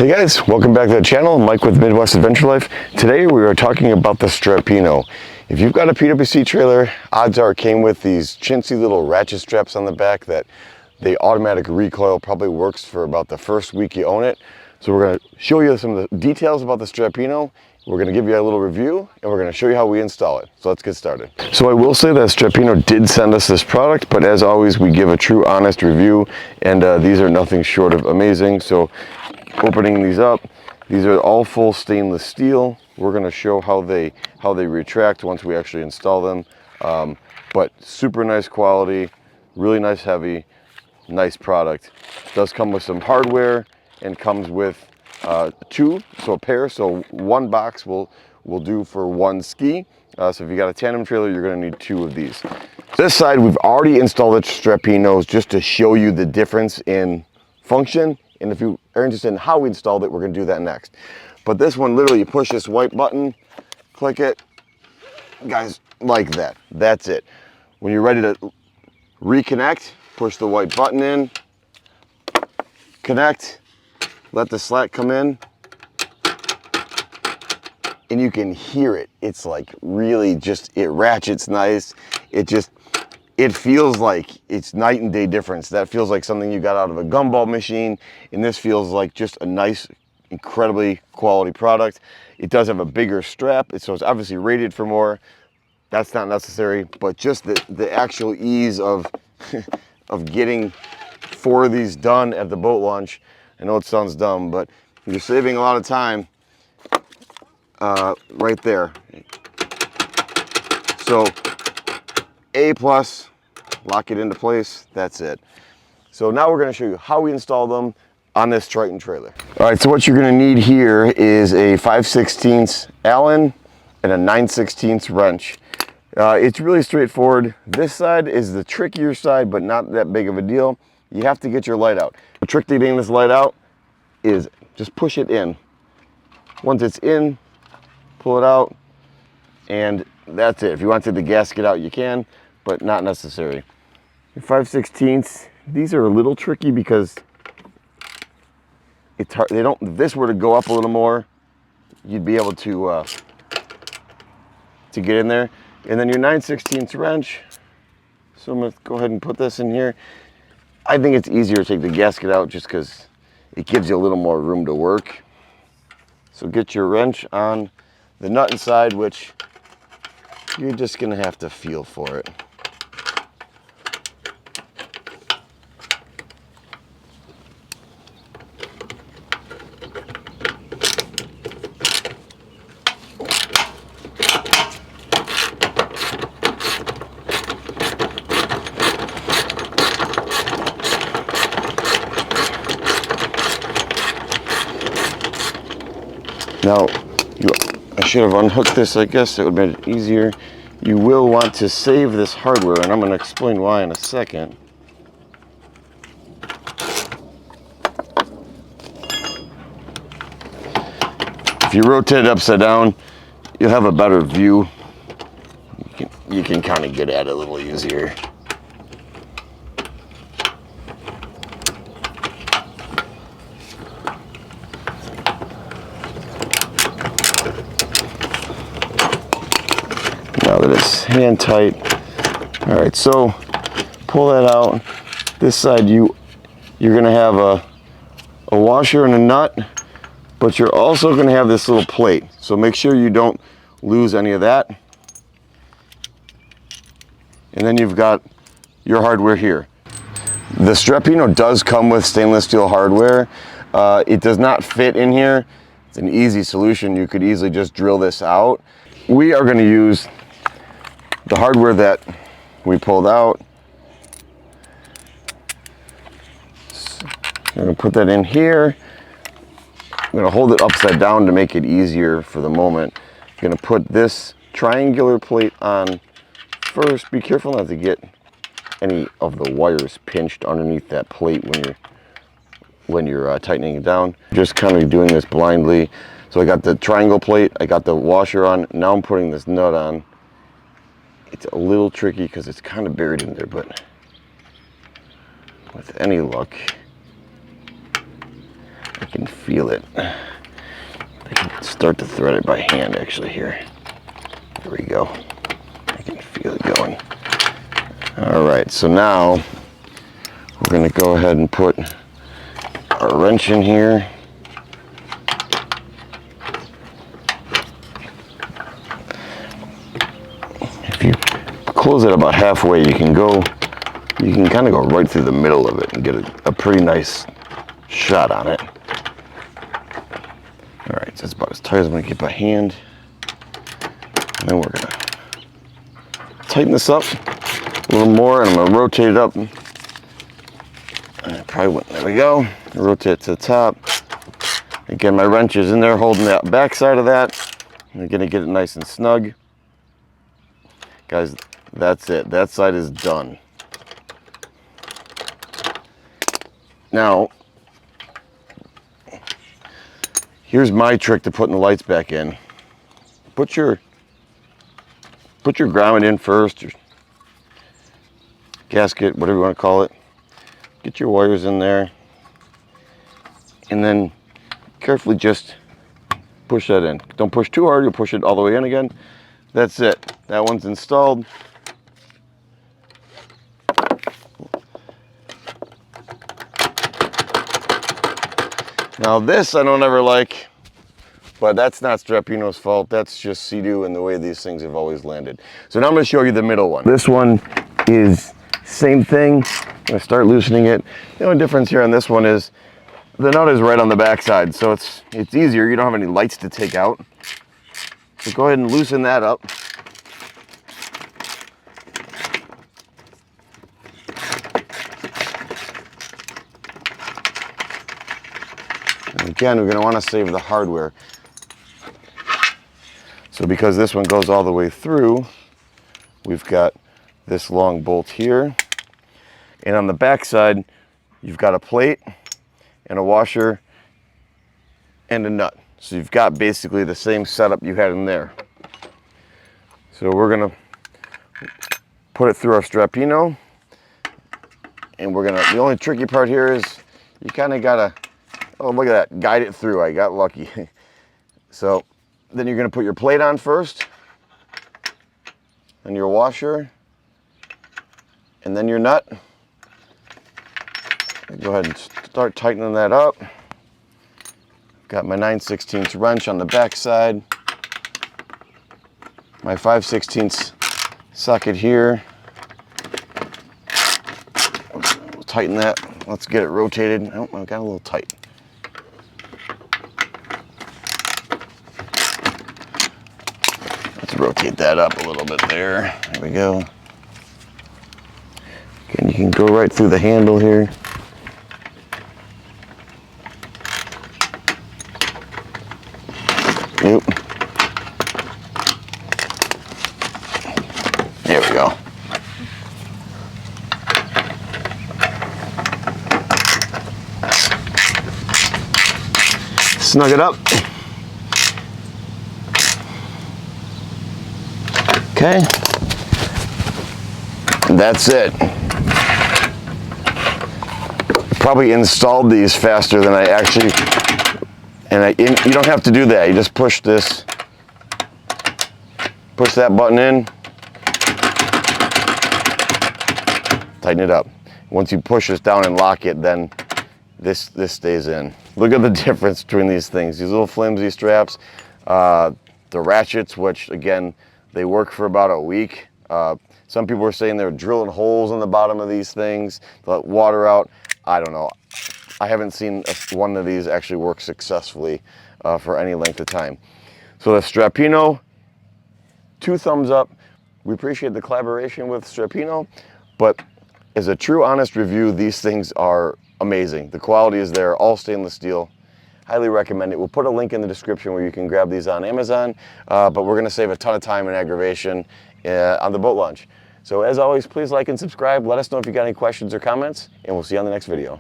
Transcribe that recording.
Hey guys, welcome back to the channel. Mike with Midwest Adventure Life. Today we are talking about the Strappino. If you've got a PWC trailer, odds are it came with these chintzy little ratchet straps on the back that the automatic recoil probably works for about the first week you own it. So we're going to show you some of the details about the Strappino. We're going to give you a little review and we're going to show you how we install it. So let's get started. So I will say that Strappino did send us this product, but as always we give a true honest review, and these are nothing short of amazing. So opening these up, these are all full stainless steel. We're going to show how they retract once we actually install them, but super nice quality, really nice heavy, nice product. It does come with some hardware and comes with two, so a pair, so one box will do for one ski. So if you got a tandem trailer, you're going to need two of these. This side we've already installed the Strappinos just to show you the difference in function. And if you are interested in how we installed it, we're going to do that next. But this one, literally, you push this white button, click it, guys, like that. That's it. When you're ready to reconnect, push the white button in, connect, let the slack come in, and you can hear it. It's like really just, it ratchets nice. It feels like it's night and day difference. That feels like something you got out of a gumball machine, and this feels like just a nice, incredibly quality product. It does have a bigger strap, so it's obviously rated for more. That's not necessary, but just the actual ease of of getting 4 of these done at the boat launch. I know it sounds dumb, but you're saving a lot of time right there. So A+, lock it into place, that's it. So now we're going to show you how we install them on this Triton trailer. All right, so what you're going to need here is a 5/16 Allen and a 9/16 wrench. It's really straightforward. This side is the trickier side, but not that big of a deal. You have to get your light out. The trick to getting this light out is just push it in. Once it's in, pull it out, and that's it. If you wanted the gasket out, you can, but not necessary. Your 5/16, these are a little tricky because it's hard. They don't. If this were to go up a little more, you'd be able to get in there. And then your 9/16 wrench. So I'm gonna go ahead and put this in here. I think it's easier to take the gasket out just because it gives you a little more room to work. So get your wrench on the nut inside, which you're just gonna have to feel for it. Now, I should have unhooked this, I guess it would have made it easier. You will want to save this hardware, and I'm going to explain why in a second. If you rotate it upside down, you'll have a better view. You can kind of get at it a little easier. Now that it's hand tight. All right, so pull that out. This side you're gonna have a washer and a nut, but you're also gonna have this little plate. So make sure you don't lose any of that. And then you've got your hardware here. The Strappino does come with stainless steel hardware. It does not fit in here. It's an easy solution. You could easily just drill this out. We are gonna use the hardware that we pulled out. I'm going to put that in here. I'm going to hold it upside down to make it easier for the moment. I'm going to put this triangular plate on first. Be careful not to get any of the wires pinched underneath that plate when you're tightening it down. Just kind of doing this blindly. So I got the triangle plate, I got the washer on. Now I'm putting this nut on. It's a little tricky because it's kind of buried in there, but with any luck, I can feel it. I can start to thread it by hand actually here. There we go. I can feel it going. All right, so now we're going to go ahead and put our wrench in here. If you close it about halfway, you can kind of go right through the middle of it and get a pretty nice shot on it. All right, so that's about as tight as I'm going to get by hand. And then we're going to tighten this up a little more, and I'm going to rotate it up. And I probably went, there we go. Rotate it to the top. Again, my wrench is in there holding that back side of that. I'm going to get it nice and snug. Guys, that's it. That side is done. Now, here's my trick to putting the lights back in. Put your grommet in first, your gasket, whatever you want to call it. Get your wires in there, and then carefully just push that in. Don't push too hard, you'll push it all the way in again. That's it. That one's installed. Now this I don't ever like, but that's not Strappino's fault. That's just Sea-Doo and the way these things have always landed. So now I'm going to show you the middle one. This one is same thing. I'm going to start loosening it. The only difference here on this one is the nut is right on the back side, so it's easier. You don't have any lights to take out. So go ahead and loosen that up. And again, we're going to want to save the hardware. So because this one goes all the way through, we've got this long bolt here. And on the back side, you've got a plate and a washer and a nut. So you've got basically the same setup you had in there. So we're gonna put it through our Strapino, and the only tricky part here is you kind of gotta, oh look at that, guide it through. I got lucky. So then you're gonna put your plate on first, and your washer, and then your nut. Go ahead and start tightening that up. Got my 9/16 wrench on the back side. My 5/16 socket here. We'll tighten that. Let's get it rotated. Oh, I got a little tight. Let's rotate that up a little bit there. There we go. Again, you can go right through the handle here. Yep. There we go. Snug it up. Okay. That's it. Probably installed these faster than I actually. And you don't have to do that. You just push this, push that button in, tighten it up. Once you push this down and lock it, then this stays in. Look at the difference between these things. These little flimsy straps, the ratchets, which again, they work for about a week. Some people are saying they're drilling holes in the bottom of these things to let water out. I don't know. I haven't seen one of these actually work successfully for any length of time. So the Strapino, 2 thumbs up. We appreciate the collaboration with Strappino, but as a true honest review, these things are amazing. The quality is there, all stainless steel. Highly recommend it. We'll put a link in the description where you can grab these on Amazon, but we're gonna save a ton of time and aggravation on the boat launch. So as always, please like and subscribe. Let us know if you got any questions or comments, and we'll see you on the next video.